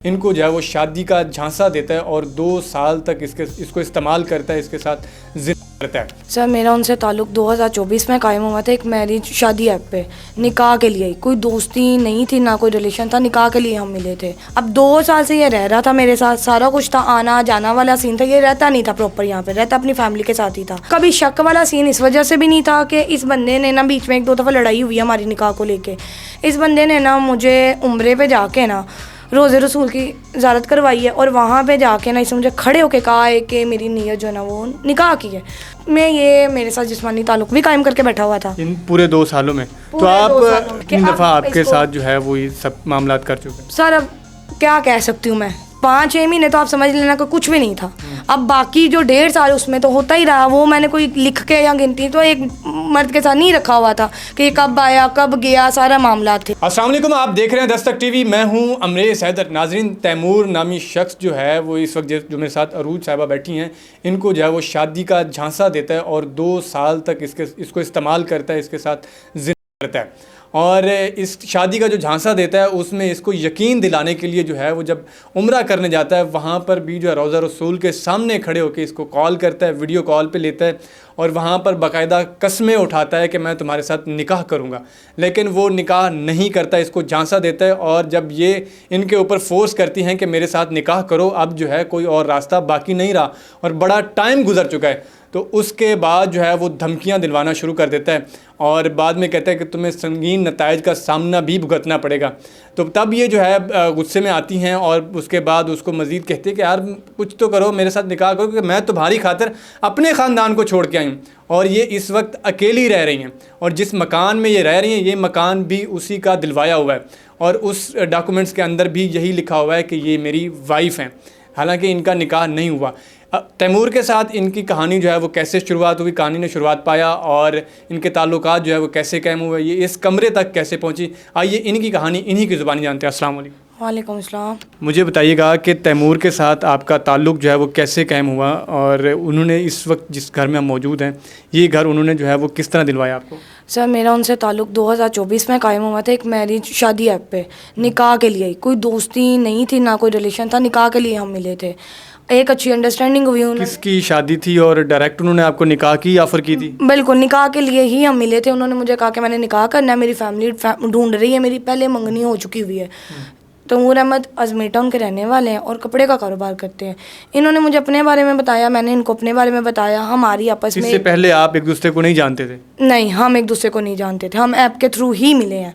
इनको जो है वो शादी का झांसा देता है और 2 साल तक इसको इस्तेमाल करता है, इसके साथ ज़िंदा करता है। सर मेरा उनसे ताल्लुक़ 2024 में कायम हुआ था एक मैरिज शादी ऐप पे, निकाह के लिए। कोई दोस्ती नहीं थी, ना कोई रिलेशन था, निकाह के लिए हम मिले थे। अब 2 साल से ये रह रहा था मेरे साथ, सारा कुछ था, आना जाना वाला सीन था। ये रहता नहीं था प्रॉपर यहाँ पे, रहता अपनी फैमिली के साथ ही था। कभी शक वाला सीन इस वजह से भी नहीं था कि इस बंदे ने ना, बीच में 1-2 दफ़ा लड़ाई हुई हमारी निकाह को लेके। इस बंदे ने ना मुझे उम्रे पे जाके ना रोज़े रसूल की ज़ियारत करवाई है और वहाँ पे जाके ना इसने मुझे खड़े होके कहा है कि मेरी नीयत जो है ना वो निकाह की है। मैं ये मेरे साथ जिस्मानी ताल्लुक़ भी कायम करके बैठा हुआ था इन पूरे 2 सालों में। तो आप कितनी दफ़ा आपके साथ जो है वो ये सब मामलात कर चुके हैं? सर अब क्या कह सकती हूँ मैं, 5-6 महीने तो आप समझ लेना कि कुछ भी नहीं था। अब बाकी जो 1.5 साल उसमें तो होता ही रहा। वो मैंने कोई लिख के या गिनती तो एक मर्द के साथ नहीं रखा हुआ था कि ये कब आया कब गया, सारा मामला थे। अस्सलाम वालेकुम, आप देख रहे हैं दस्तक टीवी। मैं हूं अमरेश हैदर। नाजरीन, तैमूर नामी शख्स जो है वो इस वक्त जो मेरे साथ अरूज साहिबा बैठी हैं, इनको जो है वो शादी का झांसा देता है और 2 साल तक इसको इस्तेमाल करता है, इसके साथ ज़िंदा करता है। और इस शादी का जो झांसा देता है उसमें इसको यकीन दिलाने के लिए जो है वो जब उम्रा करने जाता है वहाँ पर भी जो है रोज़ा रसूल के सामने खड़े होकर इसको कॉल करता है, वीडियो कॉल पे लेता है और वहाँ पर बाकायदा कस्में उठाता है कि मैं तुम्हारे साथ निकाह करूँगा। लेकिन वो निकाह नहीं करता, इसको झांसा देता है। और जब ये इनके ऊपर फोर्स करती हैं कि मेरे साथ निकाह करो, अब जो है कोई और रास्ता बाकी नहीं रहा और बड़ा टाइम गुजर चुका है, तो उसके बाद जो है वो धमकियां दिलवाना शुरू कर देता है और बाद में कहता है कि तुम्हें संगीन नताइज का सामना भी भुगतना पड़ेगा। तो तब ये जो है गुस्से में आती हैं और उसके बाद उसको मज़ीद कहती है कि यार कुछ तो करो, मेरे साथ निकाह करो, क्योंकि मैं तुम्हारी खातिर अपने ख़ानदान को छोड़ के आई हूँ। और ये इस वक्त अकेली रह रही हैं और जिस मकान में ये रह रही हैं ये मकान भी उसी का दिलवाया हुआ है और उस डॉक्यूमेंट्स के अंदर भी यही लिखा हुआ है कि ये मेरी वाइफ़ हैं, हालांकि इनका निकाह नहीं हुआ। तैमूर के साथ इनकी कहानी जो है वो कैसे शुरुआत हुई, कहानी ने शुरुआत पाया और इनके ताल्लुकात जो है वो कैसे कायम हुए, ये इस कमरे तक कैसे पहुंची, आइए इनकी कहानी इन्हीं की ज़ुबानी जानते हैं। अस्सलाम वालेकुम। वालेकुम अस्सलाम। मुझे बताइएगा कि तैमूर के साथ आपका ताल्लुक़ जो है वो कैसे कायम हुआ और उन्होंने इस वक्त जिस घर में हम मौजूद हैं ये घर उन्होंने जो है वो किस तरह दिलवाया आपको? सर मेरा उनसे ताल्लुक़ 2024 में कायम हुआ था एक मैरिज शादी ऐप पे, निकाह के लिए। कोई दोस्ती नहीं थी, ना कोई रिलेशन था, निकाह के लिए हम मिले थे। एक अच्छी अंडरस्टैंडिंग हुई। किसकी शादी थी और डायरेक्ट उन्होंने आपको निकाह की ऑफ़र की थी? बिल्कुल निकाह के लिए ही हम मिले थे। उन्होंने मुझे कहा कि मैंने निकाह करना है, मेरी फैमिली ढूंढ रही है, मेरी पहले मंगनी हो चुकी हुई है। तैमूर अहमद अजमेर टाउन के रहने वाले हैं और कपड़े का कारोबार करते हैं। इन्होंने मुझे अपने बारे में बताया, मैंने इनको अपने बारे में बताया। हमारी आपस में, इससे पहले आप एक दूसरे को नहीं जानते थे? नहीं, हम एक दूसरे को नहीं जानते थे, हम ऐप के थ्रू ही मिले हैं।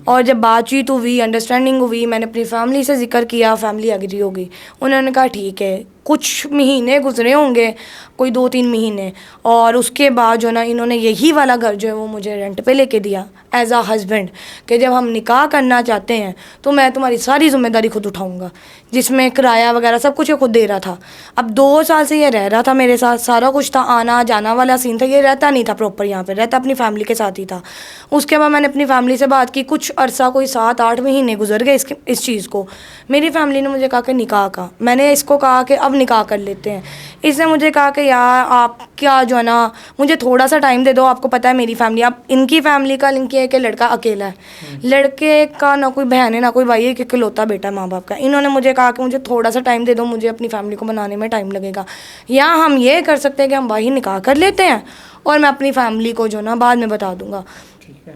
और जब बातचीत हुई, अंडरस्टैंडिंग हुई, मैंने अपनी फैमिली से जिक्र किया, फैमिली एग्री हो गई। उन्होंने कहा ठीक है। कुछ महीने गुजरे होंगे, कोई 2-3 महीने, और उसके बाद जो ना इन्होंने यही वाला घर जो है वो मुझे रेंट पे लेके दिया एज आ हस्बैंड, कि जब हम निकाह करना चाहते हैं तो मैं तुम्हारी सारी जिम्मेदारी खुद उठाऊंगा, जिसमें किराया वगैरह सब कुछ ये खुद दे रहा था। अब 2 साल से ये रह रहा था मेरे साथ, सारा कुछ था, आना जाना वाला सीन था। ये रहता नहीं था प्रॉपर यहाँ पे, रहता अपनी फैमिली के साथ ही था। उसके बाद मैंने अपनी फैमिली से बात की, कुछ अरसा, कोई 7-8 महीने गुजर गए इस चीज़ को। मेरी फैमिली ने मुझे कहा कि निकाह का, मैंने इसको कहा कि अब निकाह कर लेते हैं। इसने मुझे कहा कि यार आप क्या जो है ना मुझे थोड़ा सा टाइम दे दो, आपको पता है मेरी फैमिली, आप इनकी फैमिली का लिंक है कि लड़का अकेला है, लड़के का ना कोई बहन है ना कोई भाई है, कि इकलौता बेटा है माँ बाप का। इन्होंने मुझे कहा कि मुझे थोड़ा सा टाइम दे दो, मुझे अपनी फैमिली को बनाने में टाइम लगेगा, या हम ये कर सकते हैं कि हम वही निकाह कर लेते हैं और मैं अपनी फैमिली को जो ना बाद में बता दूंगा।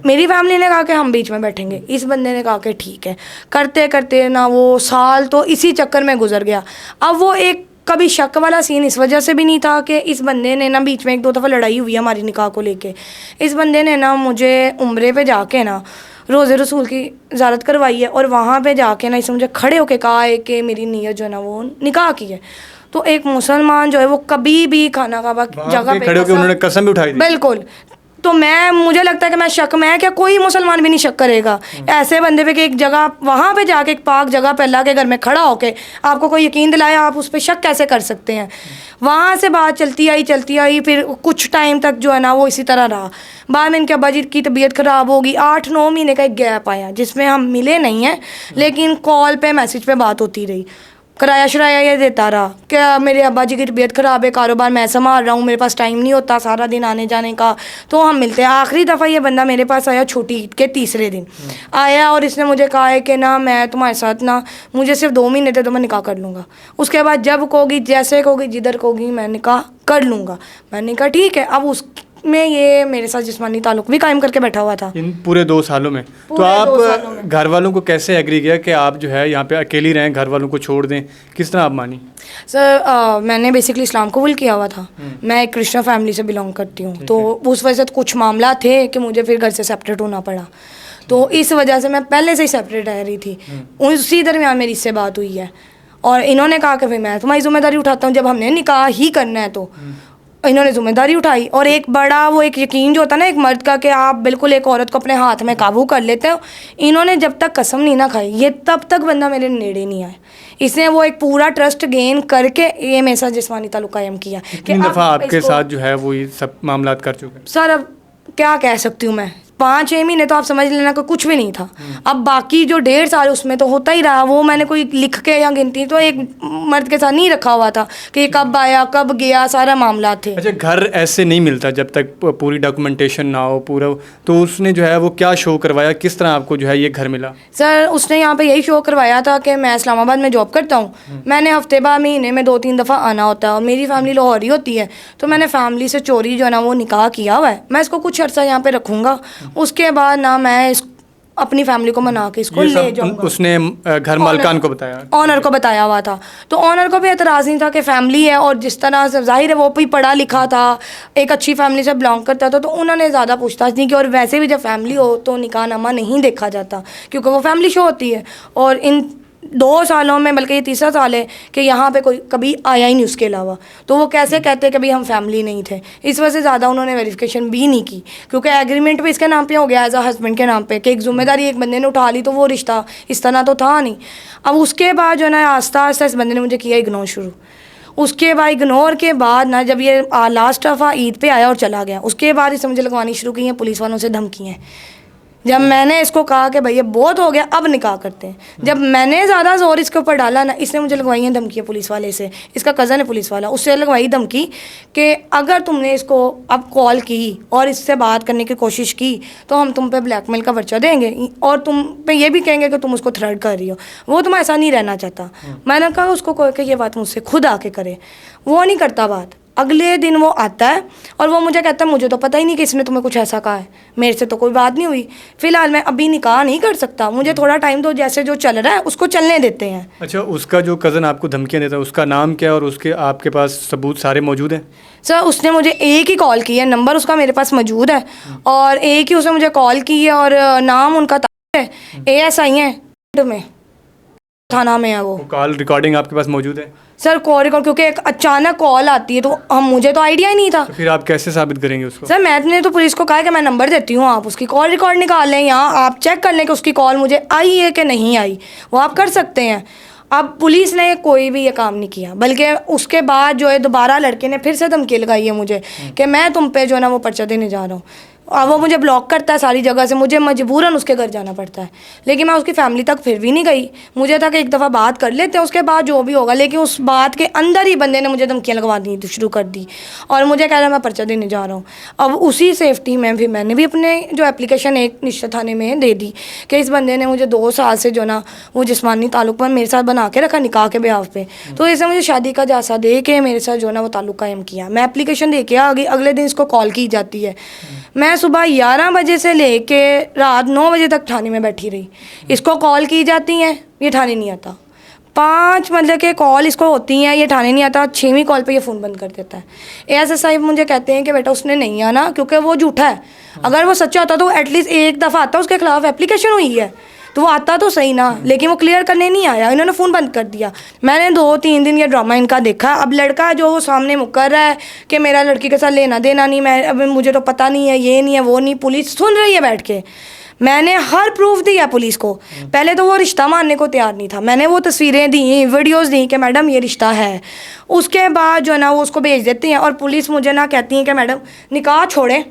मेरी फैमिली ने कहा कि हम बीच में बैठेंगे। इस बंदे ने कहा कि ठीक है। करते करते ना वो साल तो इसी चक्कर में गुजर गया। अब वो एक कभी शक वाला सीन इस वजह से भी नहीं था कि इस बंदे ने ना, बीच में 1-2 दफ़ा लड़ाई हुई हमारी निकाह को लेके। इस बंदे ने ना मुझे उम्रे पे जाके ना रोज़े रसूल की ज़ियारत करवाई है और वहाँ पे जाके ना इसने मुझे खड़े होके कहा है कि मेरी नीयत जो है ना वो निकाह की है। तो एक मुसलमान जो है वो कभी भी खाना काबा जगह पे खड़े होकर उन्होंने कसम भी उठाई थी? बिल्कुल। तो मुझे लगता है कि मैं शक में है कि कोई मुसलमान भी नहीं शक करेगा ऐसे बंदे पे कि एक जगह वहाँ पे जाके, एक पाक जगह पे अल्लाह के घर में खड़ा होके आपको कोई यकीन दिलाया, आप उस पर शक कैसे कर सकते हैं। वहाँ से बात चलती आई, फिर कुछ टाइम तक जो है ना वो इसी तरह रहा। बाद में इनके अब्बा जी की तबीयत ख़राब होगी, 8-9 महीने का एक गैप आया जिसमें हम मिले नहीं हैं, लेकिन कॉल पे मैसेज पे बात होती रही। किराया शराया ये देता रहा, क्या मेरे अब्बा जी की तबीयत ख़राब है, कारोबार मैं संभाल रहा हूँ, मेरे पास टाइम नहीं होता सारा दिन आने जाने का, तो हम मिलते हैं। आखिरी दफ़ा ये बंदा मेरे पास आया छुट्टी ईद के तीसरे दिन आया और इसने मुझे कहा है कि ना मैं तुम्हारे साथ ना, मुझे सिर्फ 2 महीने थे तो मैं निकाह कर लूँगा, उसके बाद जब कहोगी जैसे कहोगी जिधर कहोगी मैं निकाह कर लूँगा। मैंने कहा ठीक है। अब उस में ये मेरे साथ जिस्मानी ताल्लुक भी कायम करके बैठा हुआ था इन पूरे 2 सालों में। तो पूरे 2 सालों आप में। घर वालों को कैसे एग्री किया कि आप जो है यहाँ पे अकेली रहें, घर वालों को छोड़ दें, किस तरह आप मानी? सर मैंने बेसिकली इस्लाम कबूल किया हुआ था। मैं एक क्रिश्चियन फैमिली से बिलोंग करती हूँ, तो उस वजह से कुछ मामला थे कि मुझे फिर घर से सेपरेट होना पड़ा, तो इस वजह से मैं पहले से ही सेपरेट रह रही थी। उसी दरमियान मेरी इससे बात हुई है और इन्होंने कहा कि भाई मैं तुम्हारी जिम्मेदारी उठाता हूँ, जब हमने निकाह ही करना है तो इन्होंने जिम्मेदारी उठाई। और एक बड़ा वो एक यकीन जो होता है ना एक मर्द का कि आप बिल्कुल एक औरत को अपने हाथ में काबू कर लेते हो, इन्होंने जब तक कसम नहीं ना खाई ये तब तक बंदा मेरे नेड़े नहीं आया। इसने वो एक पूरा ट्रस्ट गेन करके ये मेरे साथ जिस्मानी ताल्लुक कायम किया। कितनी दफ़ा आपके साथ जो है वो ये सब मामलात कर चुके हैं? सर अब क्या कह सकती हूँ मैं, 5-6 महीने तो आप समझ लेना कि कुछ भी नहीं था। अब बाकी जो 1.5 साल उसमें तो होता ही रहा, वो मैंने कोई लिख के या गिनती तो एक मर्द के साथ नहीं रखा हुआ था कि कब आया कब गया, सारा मामला थे। अच्छा, घर ऐसे नहीं मिलता जब तक पूरी डॉक्यूमेंटेशन ना हो पूरा, तो उसने जो है वो क्या शो करवाया, किस तरह आपको जो है ये घर मिला? सर उसने यहाँ पे यही शो करवाया था कि मैं इस्लामाबाद में जॉब करता हूँ, मैंने हफ्ते बाद महीने में 2-3 दफ़ा आना होता है और मेरी फैमिली लाहौर ही होती है, तो मैंने फैमिली से चोरी जो है ना वो निकाह किया हुआ है। मैं इसको कुछ अर्सा यहाँ पे रखूँगा, उसके बाद ना मैं इस अपनी फैमिली को मना के इसको ले जाऊंगा। उसने घर मालकान को बताया, ऑनर को बताया हुआ था, तो ऑनर को भी एतराज़ नहीं था कि फैमिली है और जिस तरह से जाहिर है वो भी पढ़ा लिखा था, एक अच्छी फैमिली से बिलोंग करता था, तो उन्होंने ज़्यादा पूछताछ नहीं की। और वैसे भी जब फैमिली हो तो निकाहनामा नहीं देखा जाता क्योंकि वो फैमिली शो होती है। और इन 2 सालों में, बल्कि ये तीसरा साल है कि यहाँ पे कोई कभी आया ही नहीं उसके अलावा, तो वो कैसे कहते कि भाई हम फैमिली नहीं थे। इस वजह से ज़्यादा उन्होंने वेरिफिकेशन भी नहीं की क्योंकि एग्रीमेंट भी इसके नाम पे हो गया एज अ हस्बैंड के नाम पे कि एक जिम्मेदारी एक बंदे ने उठा ली, तो वो रिश्ता इस तरह तो था नहीं। अब उसके बाद जो है ना आस्ता आस्ता इस बंदे ने मुझे किया इग्नोर शुरू। उसके बाद इग्नोर के बाद ना जब ये लास्ट दफ़ा ईद पे आया और चला गया, उसके बाद इससे मुझे लगवानी शुरू की हैं पुलिस वालों से धमकियाँ। जब मैंने इसको कहा कि भैया बहुत हो गया अब निकाह करते हैं, जब मैंने ज़्यादा जोर इसके ऊपर डाला ना, इसने मुझे लगवाई है धमकियाँ पुलिस वाले से। इसका कज़न है पुलिस वाला, उससे लगवाई धमकी कि अगर तुमने इसको अब कॉल की और इससे बात करने की कोशिश की तो हम तुम पे ब्लैकमेल का पर्चा देंगे और तुम पे ये भी कहेंगे कि तुम उसको थ्रेट कर रही हो, वो तुम ऐसा नहीं रहना चाहता। मैंने कहा उसको कह के ये बात मुझसे खुद आके करे, वो नहीं करता बात। अगले दिन वो आता है और वो मुझे कहता है मुझे तो पता ही नहीं कि इसने तुम्हें कुछ ऐसा कहा है, मेरे से तो कोई बात नहीं हुई, फिलहाल मैं अभी निकाह नहीं कर सकता, मुझे थोड़ा टाइम दो, जैसे जो चल रहा है उसको चलने देते हैं। अच्छा, उसका जो कज़न आपको धमकियाँ देता है उसका नाम क्या है और उसके आपके पास सबूत सारे मौजूद हैं? सर उसने मुझे एक ही कॉल की है, नंबर उसका मेरे पास मौजूद है और एक ही उसने मुझे कॉल की है और नाम उनका है ASI है में थाना में है। वो कॉल रिकॉर्डिंग आपके पास मौजूद है? सर कॉल रिकॉर्ड क्योंकि एक अचानक कॉल आती है तो हम मुझे तो आइडिया ही नहीं था। तो फिर आप कैसे साबित करेंगे उसको? सर मैंने तो पुलिस को कहा कि मैं नंबर देती हूँ, आप उसकी कॉल रिकॉर्ड निकाल लें, यहाँ आप चेक कर लें कि उसकी कॉल मुझे आई है कि नहीं आई, वो आप कर सकते हैं। अब पुलिस ने कोई भी ये काम नहीं किया, बल्कि उसके बाद जो है दोबारा लड़के ने फिर से धमकी लगाई है मुझे कि मैं तुम पे जो है ना वो पर्चा देने जा रहा हूँ। अब वो मुझे ब्लॉक करता है सारी जगह से, मुझे मजबूरन उसके घर जाना पड़ता है, लेकिन मैं उसकी फैमिली तक फिर भी नहीं गई। मुझे था कि एक दफ़ा बात कर लेते हैं उसके बाद जो भी होगा, लेकिन उस बात के अंदर ही बंदे ने मुझे धमकियाँ लगवा दी शुरू कर दी और मुझे कह रहा मैं पर्चा देने जा रहा हूँ। अब उसी सेफ्टी में भी मैंने भी अपने जो एप्लीकेशन एक निश्चित थाने में दे दी कि इस बंदे ने मुझे 2 साल से जो ना वो जिस्मानी ताल्लुक पर मेरे साथ बना के रखा निकाह के ब्याह पे, तो इसे मुझे शादी का जायसा दे के मेरे साथ जो ना वो ताल्लुक कायम किया। मैं एप्लीकेशन दे के आ गई, अगले दिन इसको कॉल की जाती है, मैं सुबह 11 बजे से लेके रात 9 बजे तक थाने में बैठी रही, इसको कॉल की जाती हैं, ये थाने नहीं आता। 5 मतलब के कॉल इसको होती हैं, ये थाने नहीं आता। 6वीं कॉल पे ये फ़ोन बंद कर देता है। ASI साहब मुझे कहते हैं कि बेटा उसने नहीं आना क्योंकि वो झूठा है, अगर वो सच्चा होता तो एटलीस्ट एक दफ़ा आता, उसके खिलाफ एप्लीकेशन हुई है तो वो आता तो सही ना, लेकिन वो क्लियर करने नहीं आया, इन्होंने फ़ोन बंद कर दिया। मैंने 2-3 दिन ये ड्रामा इनका देखा। अब लड़का जो वो सामने मुकर रहा है कि मेरा लड़की के साथ लेना देना नहीं, मैं अब मुझे तो पता नहीं है, ये नहीं है वो नहीं, पुलिस सुन रही है बैठ के। मैंने हर प्रूफ दिया पुलिस को, पहले तो वो रिश्ता मानने को तैयार नहीं था, मैंने वो तस्वीरें दी, वीडियोस दी कि मैडम ये रिश्ता है। उसके बाद जो है ना वो उसको भेज देती हैं और पुलिस मुझे ना कहती हैं कि मैडम निकाह छोड़ें,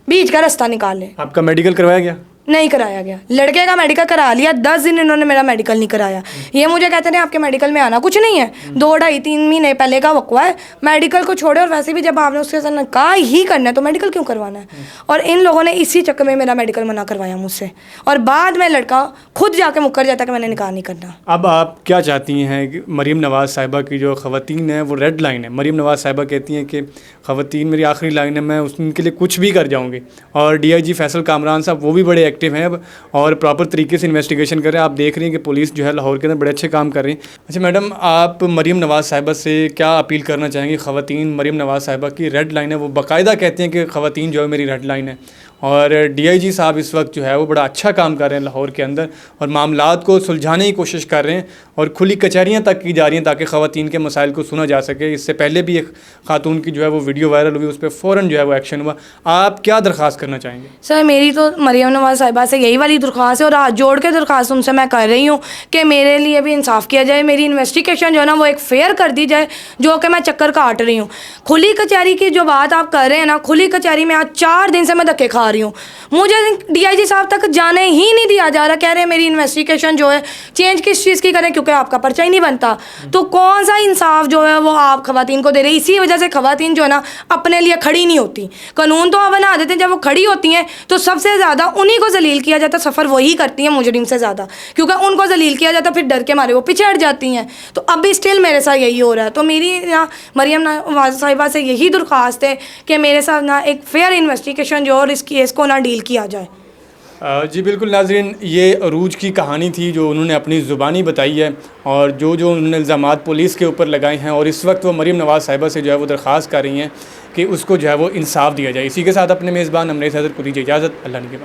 बीच का रास्ता निकाल लें। आपका मेडिकल करवाया गया? नहीं कराया गया। लड़के का मेडिकल करा लिया, 10 दिन इन्होंने मेरा मेडिकल नहीं कराया। ये मुझे कहते थे आपके मेडिकल में आना कुछ नहीं है, 2-2.5-3 महीने पहले का वकवा है, मेडिकल को छोड़े। और वैसे भी जब आपने उसके साथ निकाह ही करना है तो मेडिकल क्यों करवाना है? और इन लोगों ने इसी चक्कर में मेरा मेडिकल मना करवाया मुझसे, और बाद में लड़का खुद जाके मुकर जाता कि मैंने निकाह नहीं करना। अब आप क्या चाहती हैं कि मरीम नवाज़ साहिबा की जो ख़वातीन है वो रेड लाइन है? मरीम नवाज़ साहिबा कहती हैं कि ख़वातीन मेरी आखिरी लाइन है, मैं उनके लिए कुछ भी कर जाऊँगी। और DIG फैसल कामरान साहब वो भी बड़े एक्टिव हैं अब और प्रॉपर तरीके से इन्वेस्टिगेशन कर रहे हैं। आप देख रही हैं कि पुलिस जो है लाहौर के अंदर बड़े अच्छे काम कर रही है। अच्छा मैडम, आप मरीम नवाज़ साहिबा से क्या अपील करना चाहेंगी? ख़वातीन मरीम नवाज़ साहिबा की रेड लाइन है, वो बाकायदा कहते हैं कि ख़वातीन जो है मेरी रेड लाइन है, और DIG साहब इस वक्त जो है वो बड़ा अच्छा काम कर रहे हैं लाहौर के अंदर और मामलात को सुलझाने की कोशिश कर रहे हैं और खुली कचहरियाँ तक की जा रही हैं ताकि ख़वातीन के मसाइल को सुना जा सके। इससे पहले भी एक खातून की जो है वो वीडियो वायरल हुई, उस पर फ़ौरन जो है वो एक्शन हुआ। आप क्या दरख्वास्त करना चाहेंगे? सर मेरी तो मरीम नवाज़ साहिबा से यही वाली दरख्वास्त है और हाथ जोड़ के दरख्वास्त उनसे मैं कर रही हूँ कि मेरे लिए भी इंसाफ किया जाए, मेरी इन्वेस्टिगेशन जो है ना वो एक फेयर कर दी जाए, जो कि मैं चक्कर काट रही हूँ। खुली कचहरी की जो बात आप कर रहे हैं ना, खुली कचहरी में आज 4 दिन से मैं धक्के खा रही हूँ। मुझे DIG साहब तक जाने ही नहीं दिया जा रहा। कह रहे हैं मेरी इन्वेस्टिगेशन जो है चेंज किस चीज़ की करें क्योंकि आपका पर्चा ही नहीं बनता। तो कौन सा इंसाफ जो है वो आप ख़वातीन को दे रहे हैं? इसी वजह से ख़वातीन जो है ना अपने लिए खड़ी नहीं होती। कानून तो आप बना देते हैं, जब वो खड़ी होती हैं तो सबसे ज़्यादा उन्हीं को जलील किया जाता, सफ़र वही करती हैं मुजरिम से ज़्यादा, क्योंकि उनको जलील किया जाता, फिर डर के मारे वो पीछे हट जाती हैं। तो अब भी स्टिल मेरे साथ यही हो रहा है। तो मेरी ना मरीम नवाज़ साहिबा से यही दरख्वास्त है कि मेरे साथ ना एक फेयर इन्वेस्टिगेशन जो और इस केस को ना डील किया जाए। जी बिल्कुल नाज़रीन, ये अरूज की कहानी थी जो उन्होंने अपनी ज़ुबानी बताई है और जो उन्होंने इल्ज़ामात पुलिस के ऊपर लगाए हैं, और इस वक्त वो मरीम नवाज़ साहिबा से जो है वो दरख्वास्त कर रही हैं कि उसको जो है वो इंसाफ दिया जाए। इसी के साथ अपने मेज़बान अमरेज़ हैदर को दीजिए इजाज़त। अल्लाह निगहबान।